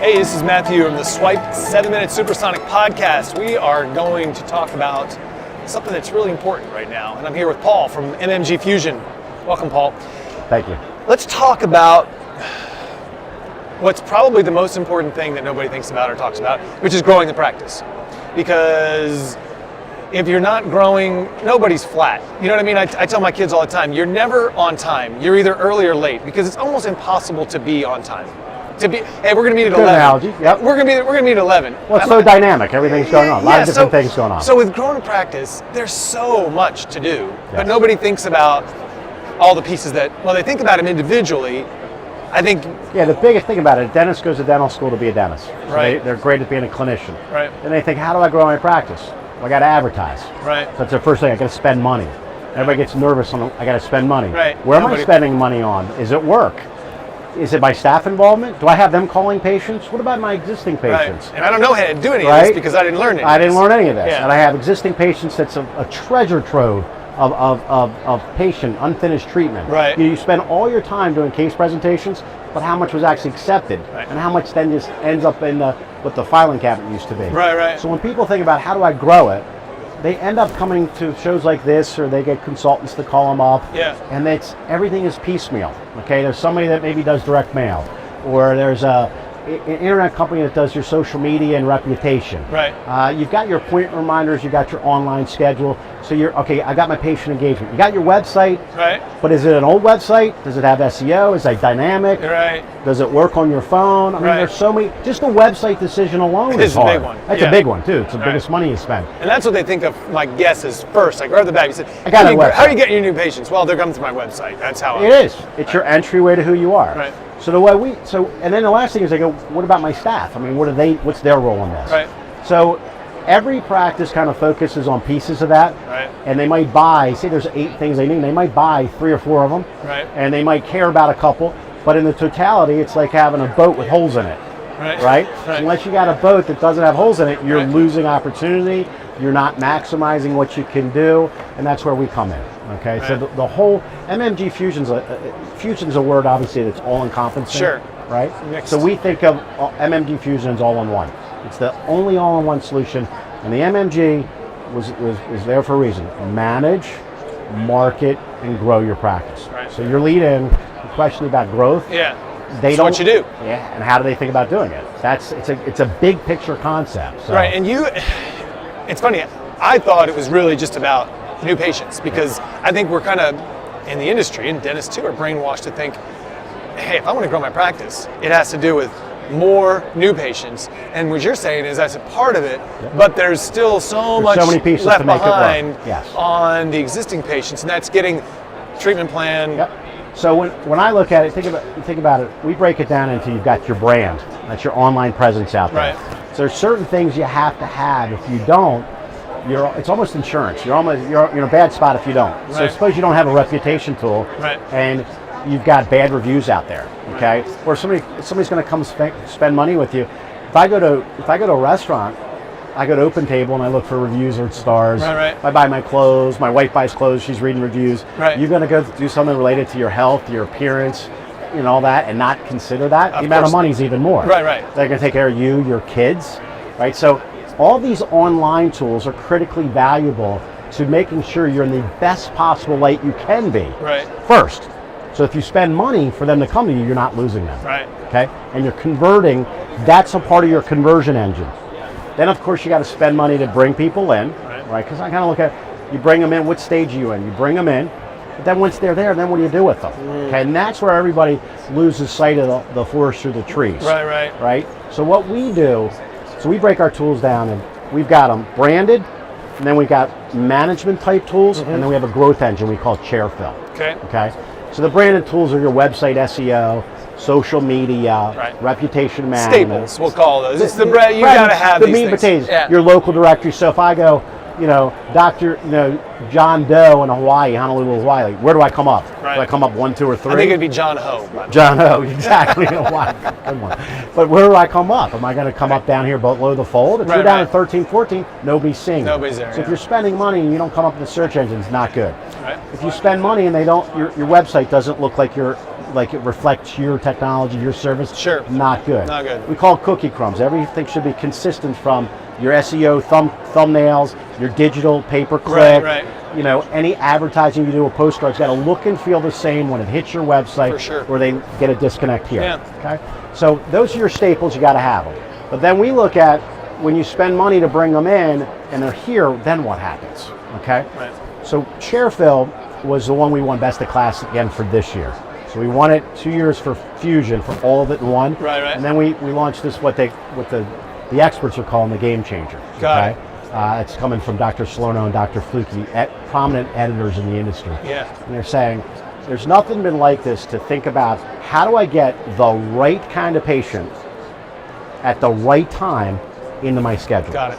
Hey, this is Matthew of the SWYP 7-Minute Supersonic podcast. We are going to talk about something that's really important right now. And I'm here with Paul from MMG Fusion. Welcome, Paul. Thank you. Let's talk about what's probably the most important thing that nobody thinks about or talks about, which is growing the practice. Because if you're not growing, nobody's flat. You know what I mean? I tell my kids all the time, you're never on time. You're either early or late because it's almost impossible to be on time. Hey, we're going to meet at 11. Good analogy. Yep. We're going to meet at 11. Well, it's so dynamic. Everything's going on. A lot of different things going on. So with growing a practice, there's so much to do, but nobody thinks about all the pieces that, well, they think about them individually. I think. Yeah, the biggest thing about it, a dentist goes to dental school to be a dentist. So right. They're great at being a clinician. Right. And they think, how do I grow my practice? Well, I got to advertise. Right. So that's the first thing. I got to spend money. Everybody gets nervous on, I got to spend money. Right. Where am I spending money on? Is it work? Is it my staff involvement? Do I have them calling patients? What about my existing patients? Right. And I don't know how to do any of this because I didn't learn it. I didn't learn any of this. Yeah. And I have existing patients that's a treasure trove of patient unfinished treatment. Right. You spend all your time doing case presentations, but how much was actually accepted, and how much then just ends up in what the filing cabinet used to be. Right, right. So when people think about how do I grow it, they end up coming to shows like this, or they get consultants to call them up. Yeah. And everything is piecemeal. Okay, there's somebody that maybe does direct mail, or there's an internet company that does your social media and reputation. Right. You've got your appointment reminders, you've got your online schedule. So I got my patient engagement. You got your website. Right. But is it an old website? Does it have SEO? Is it dynamic? Right. Does it work on your phone? I mean, there's so many. Just the website decision alone is hard. a big one. That's a big one too. It's the biggest money you spend. And that's what they think of my guests is first. Like right off the bat, you said, I got a website. How are you getting your new patients? Well, they're coming to my website. That's how it is. It's your entryway to who you are. Right. So and then the last thing is I go, what about my staff? I mean, what's their role in this? Right. So every practice kind of focuses on pieces of that. Right. And they might buy, say there's 8 things they need, they might buy 3 or 4 of them. Right. And they might care about a couple, but in the totality, it's like having a boat with holes in it. Right. Right? Right. Unless you got a boat that doesn't have holes in it, you're Right. losing opportunity, you're not maximizing what you can do, and that's where we come in. Okay, Right. so the whole MMG fusion's a word obviously that's all encompassing. Sure. Right? Mixed. So we think of MMG fusion as all in one. It's the only all-in-one solution, and the MMG was there for a reason. Manage, market, and grow your practice. Right. So your lead in, the question about growth. Yeah. That's what you do. Yeah, and how do they think about doing it? It's a big picture concept. So. Right, and it's funny, I thought it was really just about new patients because I think we're kind of, in the industry, and dentists too, are brainwashed to think, hey, if I want to grow my practice, it has to do with more new patients. And what you're saying is that's a part of it, but there's still so many pieces left behind on the existing patients, and that's getting treatment plan. Yep. So when I look at it, think about it. We break it down into you've got your brand, that's your online presence out there. Right. So there's certain things you have to have. If you don't, it's almost insurance. You're in a bad spot if you don't. Right. So suppose you don't have a reputation tool, and you've got bad reviews out there. Okay, or somebody's going to come spend money with you. If I go to a restaurant, I go to Open Table and I look for reviews or stars. Right. I buy my clothes. My wife buys clothes. She's reading reviews. Right. You're going to go do something related to your health, your appearance, all that, and not consider that. The amount of money is even more. Right. They're going to take care of you, your kids, right? So all these online tools are critically valuable to making sure you're in the best possible light you can be. Right. First. So if you spend money for them to come to you, you're not losing them. Right. Okay? And you're converting, that's a part of your conversion engine. Then of course you got to spend money to bring people in, right? Because I kind of look at, you bring them in, what stage are you in? You bring them in, but then once they're there, then what do you do with them? Okay, and that's where everybody loses sight of the forest through the trees. Right? So what we do, we break our tools down, and we've got them branded, and then we've got management type tools, and then we have a growth engine we call ChairFill. Okay? So the branded tools are your website SEO, social media, reputation management. Staples, we'll call those. It's the bread, you got to have these things. The meat and potatoes, your local directory. So if I go, Dr. John Doe in Hawaii, Honolulu, Hawaii, where do I come up? Do I come up 1, 2, or 3? I think it'd be John Ho. John Ho, exactly. Good one. But where do I come up? Am I going to come up down here below the fold? If you're down at 13, 14, nobody's seeing you. Nobody's there. So if you're spending money and you don't come up in the search engine, it's not good. Right. If you spend money and they don't, your website doesn't look like you're like it reflects your technology, your service. Sure. Not good. Not good. We call it cookie crumbs. Everything should be consistent from your SEO thumbnails, your digital pay-per-click. Right. You know, any advertising you do, a postcard's got to look and feel the same when it hits your website, For sure. or they get a disconnect here. Yeah. Okay. So those are your staples. You got to have them. But then we look at when you spend money to bring them in, and they're here. Then what happens? Okay. Right. So ChairFill was the one we won Best of Class again for this year. So we won it 2 years for Fusion for all of it in one. Right. And then we launched this what the experts are calling the game changer. Got it. It's coming from Dr. Salerno and Dr. Fluke, prominent editors in the industry. Yeah. And they're saying, there's nothing been like this to think about how do I get the right kind of patient at the right time into my schedule. Got it.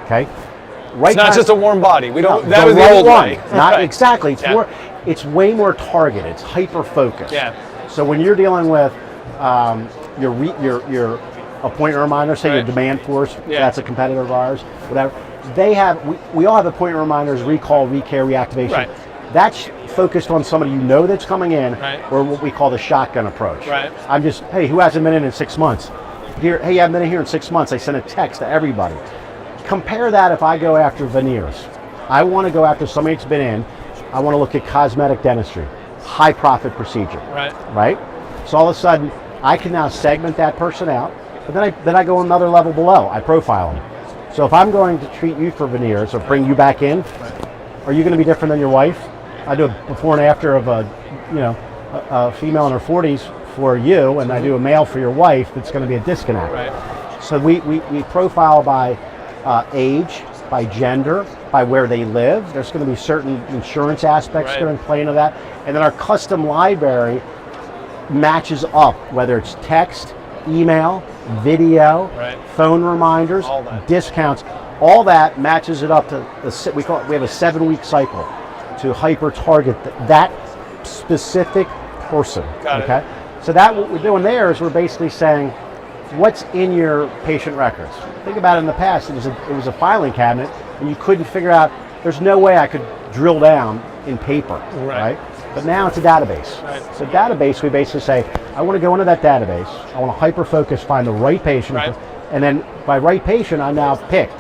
Okay? Right. It's not just a warm body. We don't. No, that was the old one. way. Not Right. exactly. It's Yeah. more. It's way more targeted. It's hyper focused. Yeah. So when you're dealing with your appointment reminder, say your Right. Demand Force, Yeah. that's a competitor of ours, whatever. They have. We all have appointment reminders, recall, recare, reactivation. Right. That's focused on somebody you know that's coming in, Right. or what we call the shotgun approach. Right. I'm just, hey, who hasn't been in 6 months? Here, hey, you haven't been in here in 6 months. I sent a text to everybody. Compare that if I go after veneers. I want to go after somebody that's been in. I want to look at cosmetic dentistry, high profit procedure. Right? So all of a sudden, I can now segment that person out, but then I go another level below. I profile them. So if I'm going to treat you for veneers or bring you back in, are you going to be different than your wife? I do a before and after of a female in her 40s for you, and I do a male for your wife. That's going to be a disconnect. Right. So we profile by age, by gender, by where they live. There's going to be certain insurance aspects going to play into that, and then our custom library matches up, whether it's text, email, video, phone reminders, All that. discounts. All that matches it up to we have a 7-week cycle to hyper target that specific person. Got it. Okay. So that what we're doing there is we're basically saying, what's in your patient records? Think about it. In the past, it was a filing cabinet, and you couldn't figure out. There's no way I could drill down in paper, right? But now it's a database. Right. So database, we basically say, I want to go into that database. I want to hyper focus, find the right patient, and then by right patient, I now picked.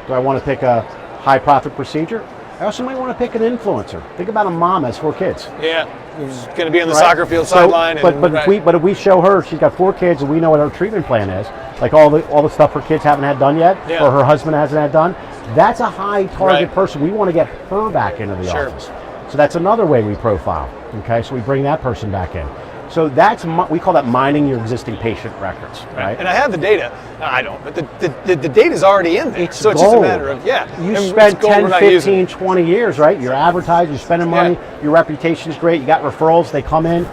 Do I want to pick a high profit procedure? I also might want to pick an influencer. Think about a mom has 4 kids. Yeah, who's going to be on the soccer field sideline. But if we show her, she's got 4 kids, and we know what her treatment plan is, like all the stuff her kids haven't had done yet, or her husband hasn't had done. That's a high target person. We want to get her back into the office. So that's another way we profile. Okay, so we bring that person back in. So that's we call that mining your existing patient records, right? And I have the data. I don't, but the data's already in there. It's so it's gold. just a matter of, You spend 10, 15, 20 years, right? You're advertising, you're spending money, your reputation is great, you got referrals, they come in,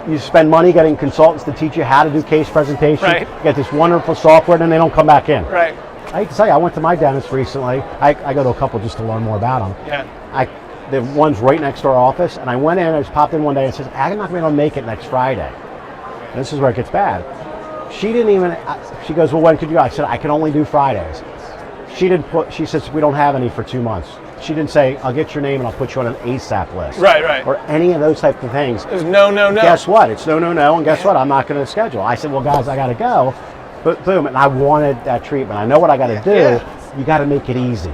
you spend money getting consultants to teach you how to do case presentation, you get this wonderful software, and then they don't come back in. Right. I hate to tell you, I went to my dentist recently. I go to a couple just to learn more about them. Yeah. The one's right next to our office, and I went in, I just popped in one day and says, I'm not going to make it next Friday. And this is where it gets bad. She didn't even, she goes, well, when could you go? I said, I can only do Fridays. She says, we don't have any for 2 months. She didn't say, I'll get your name and I'll put you on an ASAP list. Right. Or any of those types of things. It was no. Guess what? It's no, and guess what? I'm not going to schedule. I said, well, guys, I got to go. But boom, and I wanted that treatment. I know what I got to do. You got to make it easy.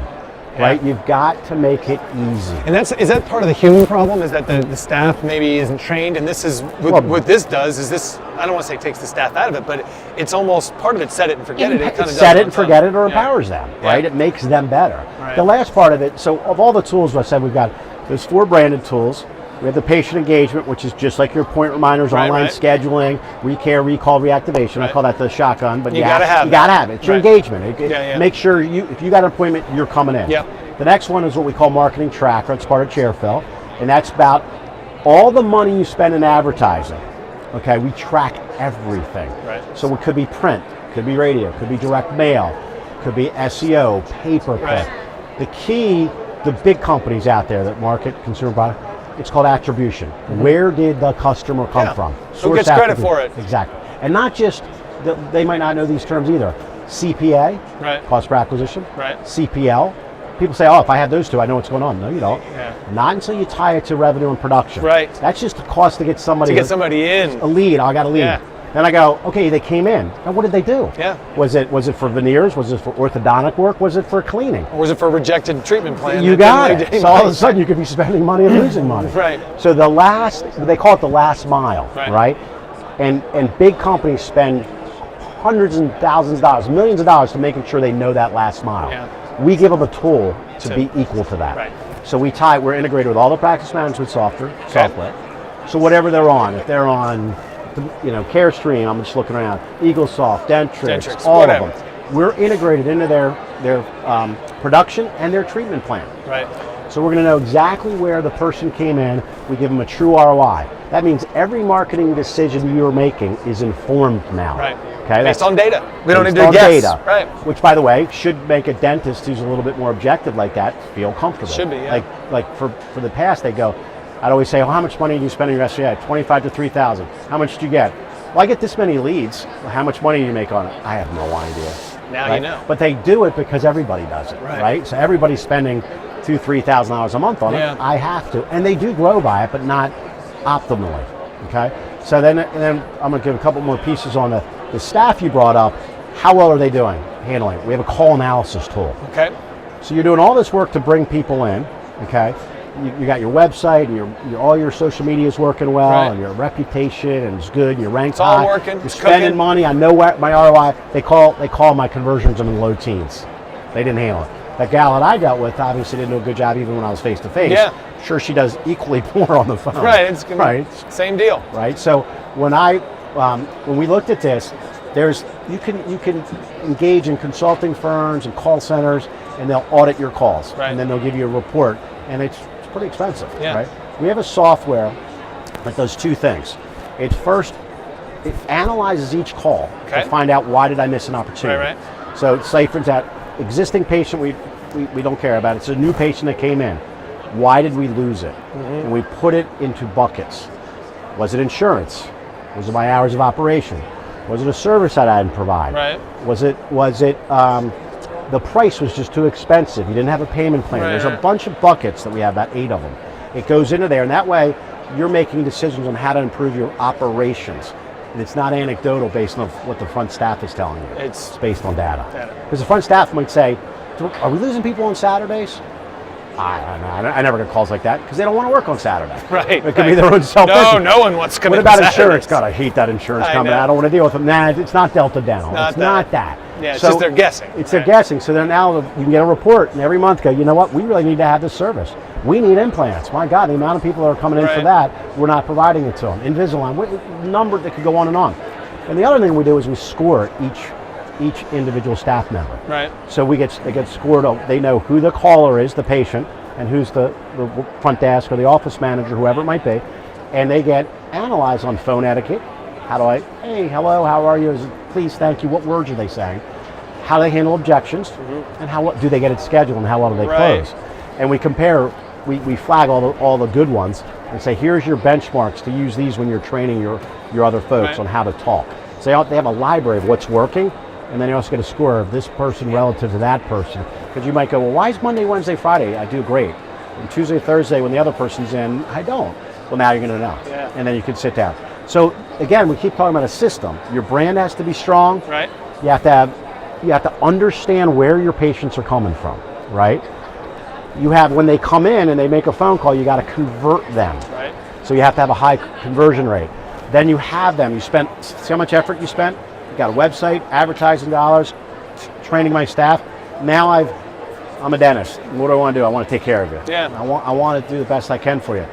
Right, you've got to make it easy. And is that part of the human problem? Is that the staff maybe isn't trained? And this is what this does. Is this? I don't want to say takes the staff out of it, but it's almost part of it. Set it and forget it. It kind of set it and forget it, or empowers them. Right, it makes them better. Right. The last part of it. So of all the tools, I said we've got there's 4 branded tools. We have the patient engagement, which is just like your point reminders, online scheduling, recare, recall, reactivation. I call that the shotgun, but you gotta have it. It's your engagement. Make sure if you got an appointment, you're coming in. The next one is what we call marketing tracker. It's part of ChairFill, and that's about all the money you spend in advertising. Okay, we track everything. So it could be print, could be radio, could be direct mail, could be SEO, pay-per-click. The key, the big companies out there that market consumer product, it's called attribution. Where did the customer come from? Who gets credit for it? Exactly. And not just, they might not know these terms either. CPA, cost per acquisition. CPL, people say, oh, if I have those two, I know what's going on. No, you don't. Yeah. Not until you tie it to revenue and production. Right. That's just the cost to get somebody in. A lead. I got a lead. Yeah. Then I go, okay, they came in. Now what did they do? Yeah. Was it for veneers? Was it for orthodontic work? Was it for cleaning? Or was it for a rejected treatment plan? You got it. So all of a sudden you could be spending money and losing money. Right. So they call it the last mile, right? And big companies spend hundreds and thousands of dollars, millions of dollars to making sure they know that last mile. Yeah. We give them a tool to be equal to that. Right. So we're integrated with all the practice management software. So whatever they're on, if they're on, CareStream, I'm just looking around, EagleSoft, Dentrix, all whatever. of them. We're integrated into their production and their treatment plan. Right. So we're going to know exactly where the person came in. We give them a true ROI. That means every marketing decision you're making is informed now. Right. Okay. Based on data. We don't need to guess. Data. Right. Which, by the way, should make a dentist who's a little bit more objective like that feel comfortable. Should be. Yeah. Like for the past, they go. I'd always say, how much money do you spend on your SWYP? 25 to 3,000. How much do you get? Well, I get this many leads. Well, how much money do you make on it? I have no idea. Now you know. But they do it because everybody does it, right? So everybody's spending $2,000-3,000 a month on it. I have to, and they do grow by it, but not optimally. Okay. So then I'm going to give a couple more pieces on the staff you brought up. How well are they doing handling it? We have a call analysis tool. Okay. So you're doing all this work to bring people in. Okay. You got your website and all your social media is working well, and your reputation and it's good. And your rank's high. It's all working. You're spending money. I know my ROI. They call my conversions in the low teens. They didn't handle it. That gal that I dealt with obviously didn't do a good job even when I was face to face. Yeah. Sure, she does equally more on the phone. Right. It's same deal. Right. So when we looked at this, you can engage in consulting firms and call centers, and they'll audit your calls, and then they'll give you a report, and it's pretty expensive. Yeah. Right. We have a software that does two things. It analyzes each call to find out why did I miss an opportunity. Right. So say for that existing patient we don't care about. It's a new patient that came in. Why did we lose it? And we put it into buckets. Was it insurance? Was it my hours of operation? Was it a service that I didn't provide? Right. Was it the price was just too expensive? You didn't have a payment plan. There's a bunch of buckets that we have, about 8 of them. It goes into there, and that way you're making decisions on how to improve your operations. And it's not anecdotal based on what the front staff is telling you. It's based on data. Because the front staff might say, are we losing people on Saturdays? I never get calls like that because they don't want to work on Saturday. Right. It could be their own self-interest. No one wants to come What in about on insurance? Saturdays. God, I hate that insurance company. I don't want to deal with them. Nah, it's not Delta Dental. It's not that. Yeah, it's just they're guessing. It's they're guessing. So then now you can get a report and every month go, you know what? We really need to have this service. We need implants. My God, the amount of people that are coming in for that, we're not providing it to them. Invisalign, number that could go on and on. And the other thing we do is we score each individual staff member. Right. So they get scored. They know who the caller is, the patient, and who's the front desk or the office manager, whoever it might be, and they get analyzed on phone etiquette. Hey, hello, how are you? Please, thank you. What words are they saying? How do they handle objections, and how do they get it scheduled, and how well do they close? And we compare. We flag all the good ones and say, here's your benchmarks to use these when you're training your other folks on how to talk. So they have a library of what's working. And then you also get a score of this person relative to that person. Because you might go, well, why is Monday, Wednesday, Friday I do great? And Tuesday, Thursday, when the other person's in, I don't. Well, now you're going to know. Yeah. And then you can sit down. So again, we keep talking about a system. Your brand has to be strong. Right. You have to understand where your patients are coming from. Right. When they come in and they make a phone call, you got to convert them. Right. So you have to have a high conversion rate. Then you have them. See how much effort you spent? You got a website, advertising dollars, training my staff. Now I'm a dentist. What do I want to do? I want to take care of you. Yeah. I want to do the best I can for you.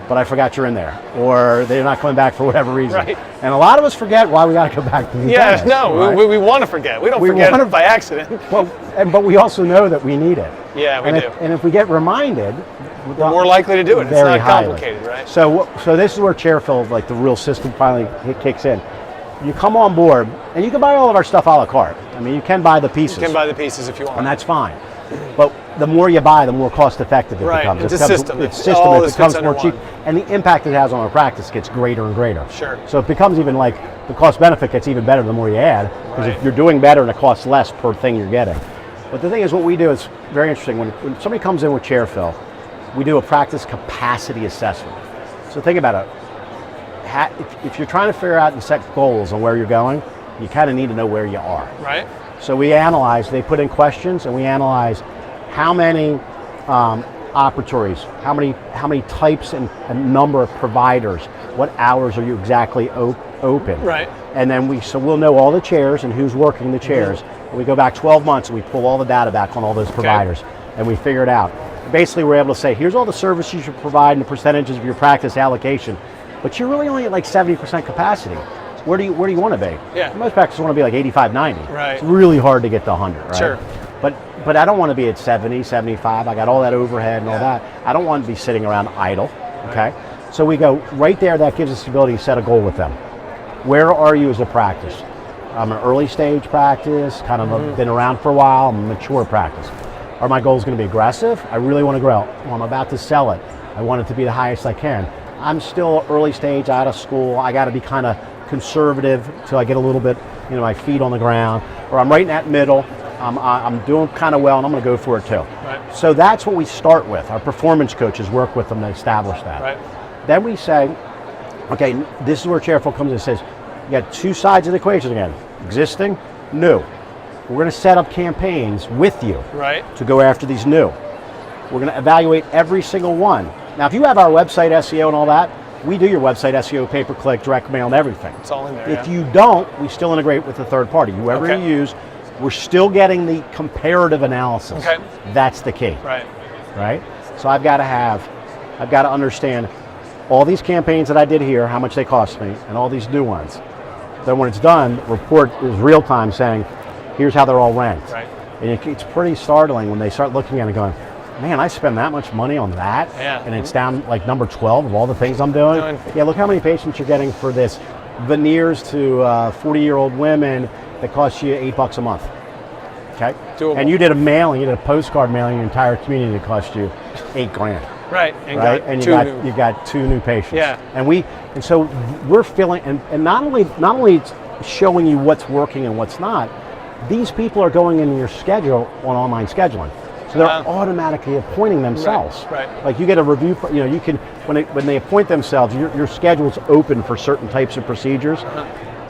But I forgot you're in there. Or they're not coming back for whatever reason. Right. And a lot of us forget why we got to go back to the dentist. Right? We want to forget. We don't forget it by accident. But we also know that we need it. Yeah, we do. And if we get reminded, we're more likely to do it. It's not complicated, right? So this is where ChairFill, like the real system, finally kicks in. You come on board, and you can buy all of our stuff a la carte. I mean, you can buy the pieces. You can buy the pieces if you want. And that's fine. But the more you buy, the more cost effective it becomes. It's a system. It becomes more cheap. And the impact it has on our practice gets greater and greater. Sure. So it becomes even like the cost benefit gets even better the more you add. Because if you're doing better and it costs less per thing you're getting. But the thing is, what we do is very interesting. When somebody comes in with ChairFill, we do a practice capacity assessment. So think about it. If you're trying to figure out and set goals on where you're going, you kind of need to know where you are. Right. So we analyze, they put in questions, and we analyze how many operatories, how many types and number of providers, what hours are you exactly open. Right. And then we'll know all the chairs and who's working the chairs. And we go back 12 months and we pull all the data back on all those providers, and we figure it out. Basically, we're able to say, here's all the services you should provide and the percentages of your practice allocation, but you're really only at like 70% capacity. Where do you want to be? Yeah. Most practices want to be like 85, 90. Right. It's really hard to get to 100, right? Sure. But I don't want to be at 70, 75. I got all that overhead and all that. I don't want to be sitting around idle, okay? Right. So we go right there, that gives us the ability to set a goal with them. Where are you as a practice? I'm an early stage practice, kind of been around for a while, I'm a mature practice. Are my goals going to be aggressive? I really want to grow. Well, I'm about to sell it. I want it to be the highest I can. I'm still early stage, out of school. I got to be kind of conservative till I get a little bit, my feet on the ground. Or I'm right in that middle. I'm doing kind of well, and I'm going to go for it too. Right. So that's what we start with. Our performance coaches work with them to establish that. Right. Then we say, okay, this is where ChairFill comes in and says, you got two sides of the equation again, existing, new. We're going to set up campaigns with you to go after these new. We're going to evaluate every single one. Now, if you have our website SEO and all that, we do your website SEO, pay-per-click, direct mail, and everything. It's all in there. If you don't, we still integrate with the third party. Whoever you use, we're still getting the comparative analysis. Okay. That's the key. Right. So I've got to understand all these campaigns that I did here, how much they cost me, and all these new ones. Then when it's done, the report is real time saying, here's how they're all ranked. Right. And it's pretty startling when they start looking at it going, man, I spend that much money on that, and it's down like number 12 of all the things I'm doing. Yeah, look how many patients you're getting for this veneers to 40-year-old women that costs you $8 a month. Okay? Doable. And you did a postcard mailing your entire community that cost you $8,000. Right. And you got two new patients. Yeah. And so we're filling, and not only showing you what's working and what's not, these people are going in your schedule on online scheduling. So they're automatically appointing themselves. Right. Like you get a review, you can, when they appoint themselves, your schedule's open for certain types of procedures.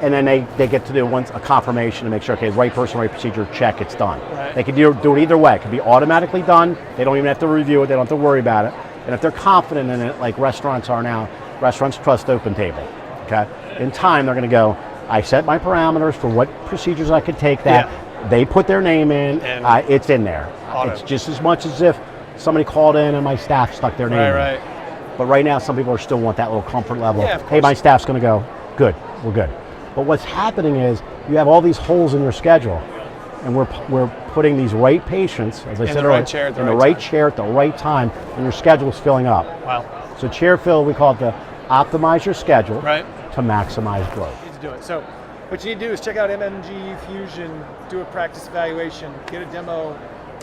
And then they get to do a confirmation to make sure, okay, right person, right procedure, check, it's done. Right. They can do it either way. It can be automatically done. They don't even have to review it. They don't have to worry about it. And if they're confident in it, like restaurants are now, restaurants trust Open Table. Okay. In time, they're going to go, I set my parameters for what procedures I could take that. Yeah. They put their name in. And it's in there. It's just as much as if somebody called in and my staff stuck their name in. Right. But right now, some people still want that little comfort level. Yeah, hey, my staff's going to go, good, we're good. But what's happening is you have all these holes in your schedule, and we're putting these right patients, as I said earlier, in the right chair at the right time, and your schedule's filling up. Wow. So ChairFill, we call it the optimize your schedule to maximize growth. You need to do it. So what you need to do is check out MMG Fusion, do a practice evaluation, get a demo.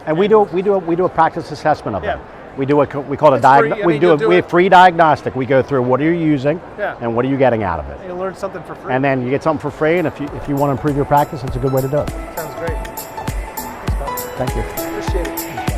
And we do a practice assessment of it. We do what we call we have free diagnostic. We go through what are you using and what are you getting out of it. You'll learn something for free. And then you get something for free, and if you want to improve your practice, it's a good way to do it. Sounds great. Thanks, Bob. Thank you. Appreciate it.